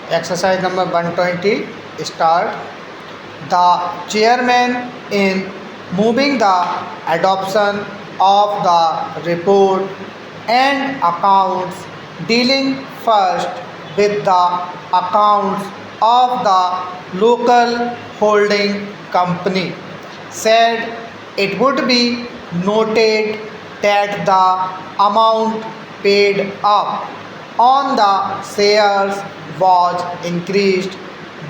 Exercise number 120. Start. The chairman, in moving the adoption of the report and accounts, dealing first with the accounts of the local holding company, said it would be noted that the amount paid up on the shares was increased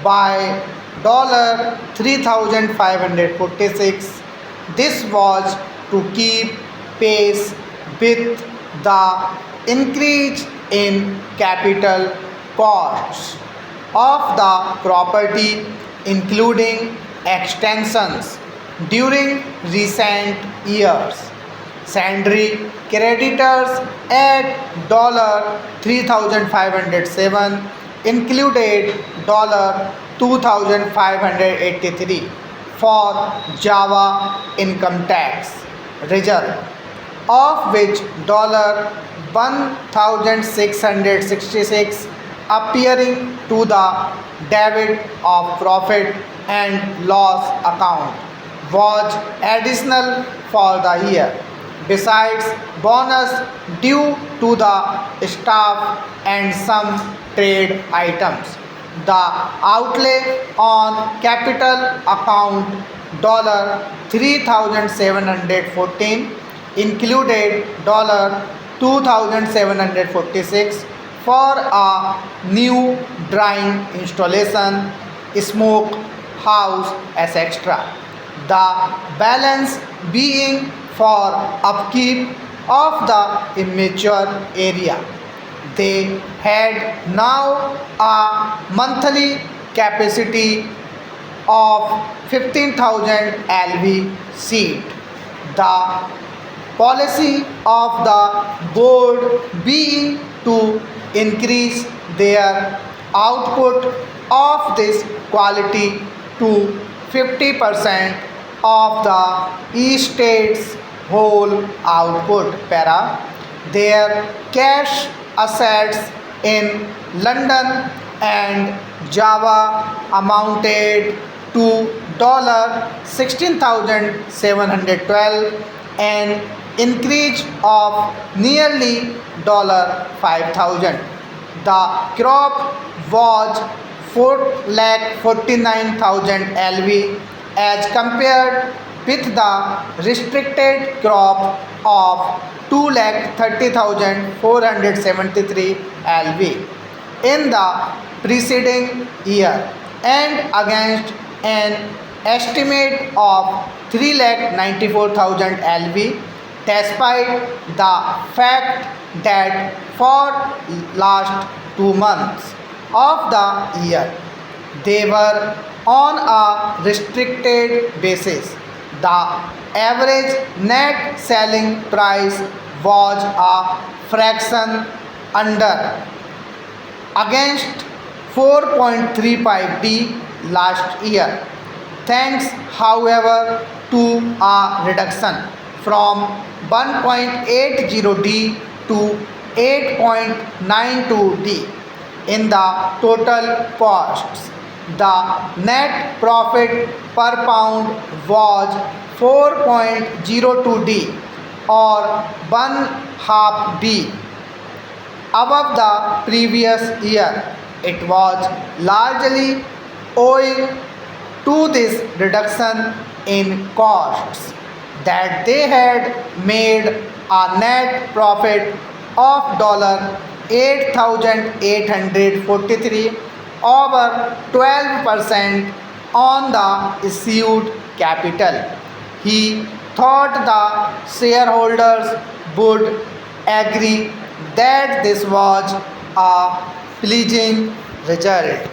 by $3,546. This was to keep pace with the increase in capital costs of the property, including extensions during recent years. Sundry creditors at $3,507 included $2,583 for Java income tax reserve, of which $1,666 appearing to the debit of profit and loss account was additional for the year, besides bonus due to the staff and some trade items. The outlay on capital account $3,714 included $2,746 for a new drying installation, smoke house, etc. The balance being for upkeep of the immature area. They had now a monthly capacity of 15,000 LV seat. The policy of the board being to increase their output of this quality to 50% of the estate's whole output. Their cash assets in London and Java amounted to $16,712, an increase of nearly $5,000. The crop was 4,49,000 LV as compared with the restricted crop of 2,30,473 LV in the preceding year, and against an estimate of 3,94,000 LV, despite the fact that for last 2 months of the year they were on a restricted basis. The average net selling price was a fraction under against 4.35D last year, thanks however to a reduction from 1.80D to 8.92D in the total costs. The net profit per pound was 4.02D or 1/2D above the previous year. It was largely owing to this reduction in costs that they had made a net profit of $8,843, over 12% on the issued capital. He thought the shareholders would agree that this was a pleasing result.